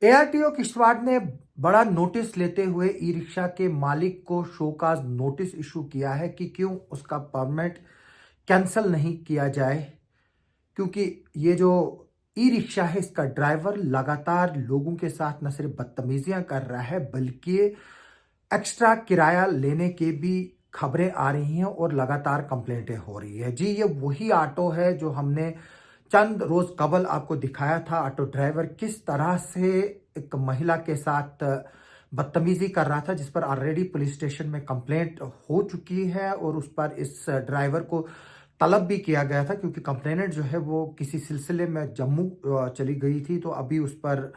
ARTO Kishtwar ने बड़ा notice लेते हुए ई रिक्शा के मालिक को शोकाज नोटिस इशू किया है कि क्यों उसका परमिट कैंसिल नहीं किया जाए, क्योंकि ये जो ई रिक्शा है इसका ड्राइवर लगातार लोगों के साथ न सिर्फ बदतमीजियां कर रहा है बल्कि एक्स्ट्रा किराया लेने के भी खबरें आ रही हैं और लगातार कंप्लेंटें हो रही है। जी, ये वही ऑटो है जो हमने चंद रोज कबल आपको दिखाया था। ऑटो ड्राइवर किस तरह से एक महिला के साथ बदतमीजी कर रहा था, जिस पर ऑलरेडी पुलिस स्टेशन में कंप्लेंट हो चुकी है और उस पर इस ड्राइवर को तलब भी किया गया था, क्योंकि कंप्लेनेंट जो है वो किसी सिलसिले में जम्मू चली गई थी। तो अभी उस पर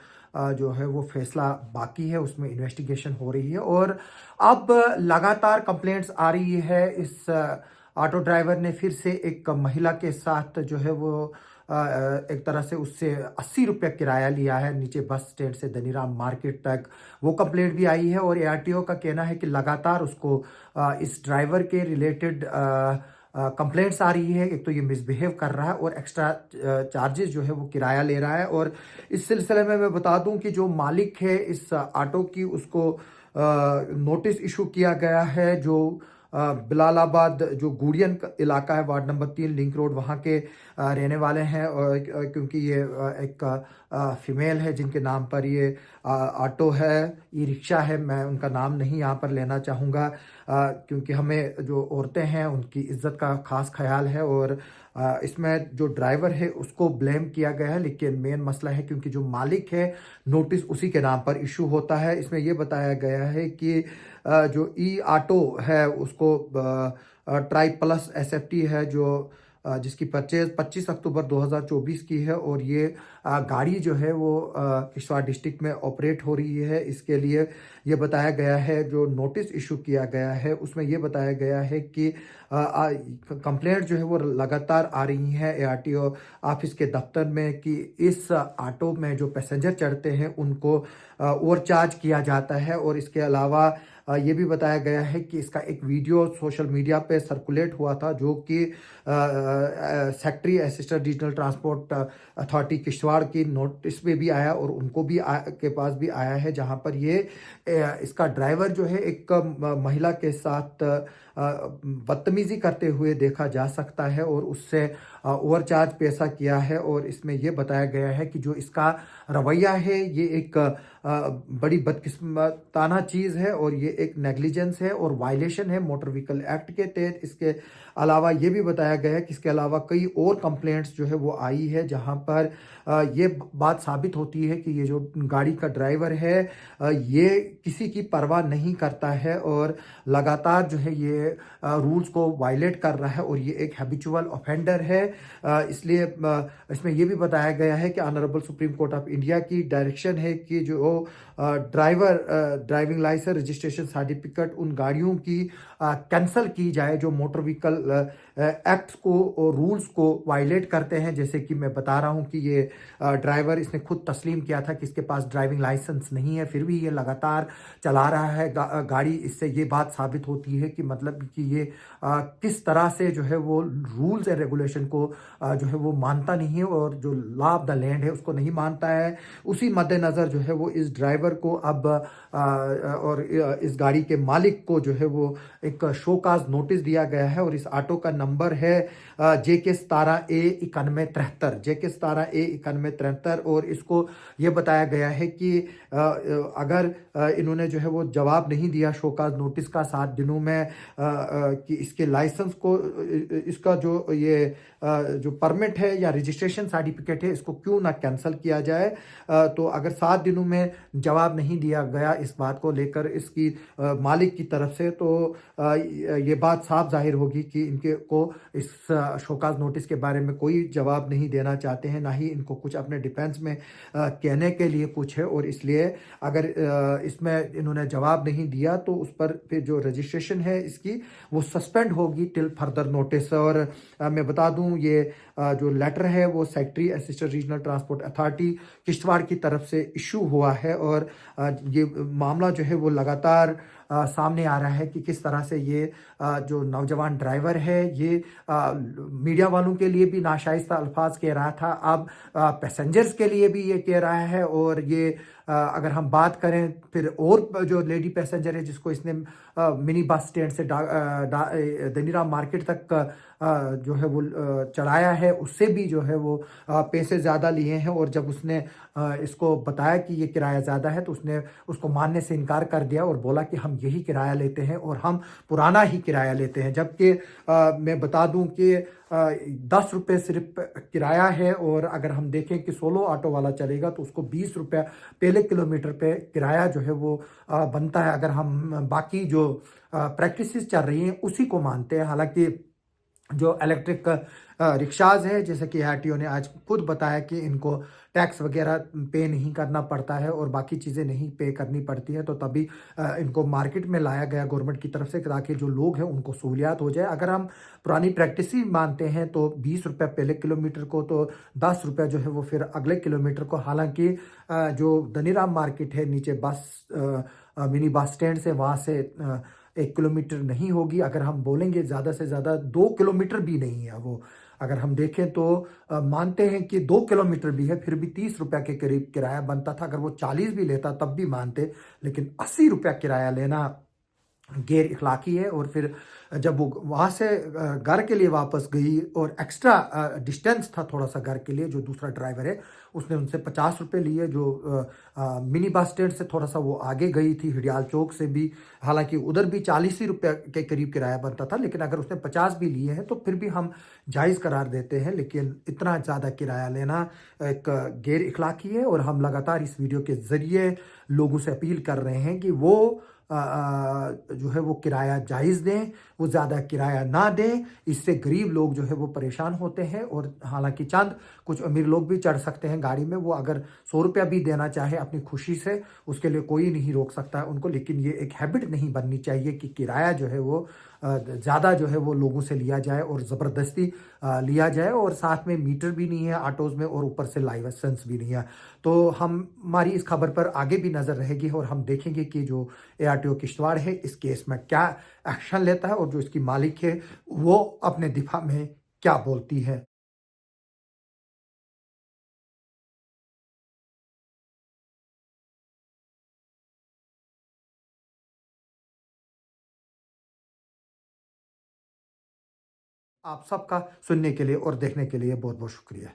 जो है वो फैसला बाकी है, उसमें इन्वेस्टिगेशन हो रही है और अब लगातार कंप्लेंट्स आ रही है। इस ऑटो ड्राइवर ने फिर से एक महिला के साथ जो है वो एक तरह से उससे 80 रुपये किराया लिया है नीचे बस स्टैंड से धनीराम मार्केट तक। वो कंप्लेंट भी आई है और एआरटीओ का कहना है कि लगातार उसको इस ड्राइवर के रिलेटेड कंप्लेंट्स आ रही है। एक तो ये मिसबिहेव कर रहा है और एक्स्ट्रा चार्जेस जो है वो किराया ले रहा है। और इस सिलसिले में मैं बता दूं कि जो मालिक है इस ऑटो की, उसको नोटिस इशू किया गया है। जो बिलालाबाद जो गुड़ियन इलाका है, वार्ड नंबर 3 लिंक रोड, वहाँ के रहने वाले हैं। और क्योंकि ये एक फीमेल है जिनके नाम पर ये ऑटो है, ई रिक्शा है, मैं उनका नाम नहीं यहाँ पर लेना चाहूँगा, क्योंकि हमें जो औरतें हैं उनकी इज्जत का खास ख्याल है। और इसमें जो ड्राइवर है उसको ब्लेम किया गया है, लेकिन मेन मसला है क्योंकि जो मालिक है नोटिस उसी के नाम पर इशू होता है। इसमें यह बताया गया है कि जो ई ऑटो है उसको ट्राई प्लस एसएफटी है, जो जिसकी परचेज 25 अक्टूबर 2024 की है और ये गाड़ी जो है वो किश्तवाड़ डिस्ट्रिक्ट में ऑपरेट हो रही है। इसके लिए ये बताया गया है, जो नोटिस इशू किया गया है उसमें ये बताया गया है कि कंप्लेंट जो है वो लगातार आ रही है एआरटीओ ऑफिस के दफ्तर में कि इस ऑटो में जो पैसेंजर चढ़ते हैं उनको ओवर चार्ज किया जाता है। और इसके अलावा ये भी बताया गया है कि इसका एक वीडियो सोशल मीडिया पे सर्कुलेट हुआ था, जो कि secretary assistant regional transport authority Kishtwar की नोटिस में भी आया और उनको भी के पास भी आया है, जहां पर ये इसका ड्राइवर जो है एक महिला के साथ बदतमीजी करते हुए देखा जा सकता है और उससे ओवरचार्ज पैसा किया है। और इसमें यह बताया गया है कि जो इसका रवैया है ये एक बड़ी बदकिस्मताना चीज़ है और ये एक नेग्लिजेंस है और वायलेशन है मोटर व्हीकल एक्ट के तहत। इसके अलावा ये भी बताया गया है कि इसके अलावा कई और कंप्लेंट्स जो है वो आई है, जहां पर ये बात साबित होती है कि ये जो गाड़ी का ड्राइवर है ये किसी की परवाह नहीं करता है और लगातार जो है ये रूल्स को वायलेट कर रहा है और ये एक हैबिचुअल ऑफेंडर है। इसलिए इसमें यह भी बताया गया है कि honourable supreme court of India की डायरेक्शन है कि जो ड्राइविंग लाइसेंस रजिस्ट्रेशन सर्टिफिकेट उन गाड़ियों की कैंसल की जाए जो मोटर व्हीकल एक्ट को और रूल्स को वायलेट करते हैं। जैसे कि मैं बता रहा हूं कि ये ड्राइवर, इसने खुद तस्लीम किया था कि इसके पास ड्राइविंग लाइसेंस नहीं है, फिर भी ये लगातार चला रहा है गाड़ी। इससे ये बात साबित होती है कि मतलब कि ये किस तरह से जो है वो रूल्स एंड रेगुलेशन को जो है वो मानता नहीं है और जो लॉ ऑफ द लैंड है उसको नहीं मानता है। उसी मद्देनजर जो है वो इस ड्राइवर को अब और इस गाड़ी के मालिक को जो है वो एक शोकाज नोटिस दिया गया है। और इस ऑटो का नंबर है JK17A9173, JK17A9173। और इसको ये बताया गया है कि अगर इन्होंने जो है वो जवाब नहीं दिया शोकाज नोटिस का 7 दिनों में कि इसके लाइसेंस को, इसका जो ये जो परमिट है या रजिस्ट्रेशन सर्टिफिकेट है इसको क्यों ना कैंसिल किया जाए। तो अगर 7 दिनों में जवाब नहीं दिया गया इस बात को लेकर इसकी मालिक की तरफ से, तो ये बात साफ जाहिर होगी कि इनके को इस शोकाज नोटिस के बारे में कोई जवाब नहीं देना चाहते हैं, ना ही इनको कुछ अपने डिफेंस में कहने के लिए कुछ है। और इसलिए अगर इसमें इन्होंने जवाब नहीं दिया तो उस पर फिर जो रजिस्ट्रेशन है इसकी वो सस्पेंड होगी टिल फर्दर नोटिस। और मैं बता दूं ये जो लेटर है वो secretary assistant regional transport authority Kishtwar की तरफ से इशू हुआ है। और ये मामला जो है वो लगातार सामने आ रहा है कि किस तरह से ये जो नौजवान ड्राइवर है ये मीडिया वालों के लिए भी नाशाइस्ता अल्फाज कह रहा था, अब पैसेंजर्स के लिए भी ये कह रहा है। और ये अगर हम बात करें फिर और जो लेडी पैसेंजर है जिसको इसने मिनी बस स्टैंड से दनीराम मार्केट तक जो है वो चढ़ाया है, उससे भी जो है वो पैसे ज़्यादा लिए हैं। और जब उसने इसको बताया कि ये किराया ज़्यादा है तो उसने उसको मानने से इनकार कर दिया और बोला कि हम यही किराया लेते हैं और हम पुराना ही किराया लेते हैं। जबकि मैं बता दूं कि 10 रुपये सिर्फ किराया है, और अगर हम देखें कि सोलो ऑटो वाला चलेगा तो उसको 20 रुपये पहले किलोमीटर पे किराया जो है वो बनता है, अगर हम बाकी जो प्रैक्टिसेस चल रही हैं उसी को मानते हैं। हालांकि जो इलेक्ट्रिक रिक्शाज है, जैसे कि आरटीओ ने आज खुद बताया कि इनको टैक्स वगैरह पे नहीं करना पड़ता है और बाकी चीज़ें नहीं पे करनी पड़ती है, तो तभी इनको मार्केट में लाया गया गवर्नमेंट की तरफ से ताकि जो लोग हैं उनको सहूलियात हो जाए। अगर हम पुरानी प्रैक्टिस ही मानते हैं तो 20 रुपये पहले किलोमीटर को, तो 10 रुपये जो है वो फिर अगले किलोमीटर को। हालांकि जो दनीराम मार्केट है नीचे मिनी बस स्टैंड से, वहाँ से 1 किलोमीटर नहीं होगी। अगर हम बोलेंगे ज़्यादा से ज़्यादा 2 किलोमीटर भी नहीं है वो। अगर हम देखें तो मानते हैं कि 2 किलोमीटर भी है, फिर भी 30 रुपये के करीब किराया बनता था। अगर वो 40 भी लेता तब भी मानते, लेकिन 80 रुपया किराया लेना गैर इखलाकी है। और फिर जब वो वहाँ से घर के लिए वापस गई और एक्स्ट्रा डिस्टेंस था थोड़ा सा घर के लिए, जो दूसरा ड्राइवर है उसने उनसे 50 रुपये लिए, जो मिनी बस स्टैंड से थोड़ा सा वो आगे गई थी हिडियाल चौक से भी। हालांकि उधर भी 40 ही रुपये के करीब किराया बनता था, लेकिन अगर उसने 50 भी लिए हैं तो फिर भी हम जायज़ करार देते हैं। लेकिन इतना ज़्यादा किराया लेना एक गैर इखलाकी है। और हम लगातार इस वीडियो के ज़रिए लोगों से अपील कर रहे हैं कि वो जो है वो किराया जायज़ दें, वो ज़्यादा किराया ना दें। इससे गरीब लोग जो है वो परेशान होते हैं। और हालांकि चंद कुछ अमीर लोग भी चढ़ सकते हैं गाड़ी में, वो अगर 100 रुपया भी देना चाहे अपनी खुशी से, उसके लिए कोई नहीं रोक सकता है उनको। लेकिन ये एक हैबिट नहीं बननी चाहिए कि किराया जो है वो ज़्यादा जो है वो लोगों से लिया जाए और ज़बरदस्ती लिया जाए। और साथ में मीटर भी नहीं है ऑटोज़ में और ऊपर से लाइसेंस भी नहीं है। तो हमारी इस खबर पर आगे भी नज़र रहेगी और हम देखेंगे कि जो एआरटीओ किश्तवाड़ है इस केस में क्या एक्शन लेता है और जो इसकी मालिक है वो अपने दिफा में क्या बोलती है। आप सबका सुनने के लिए और देखने के लिए बहुत बहुत शुक्रिया।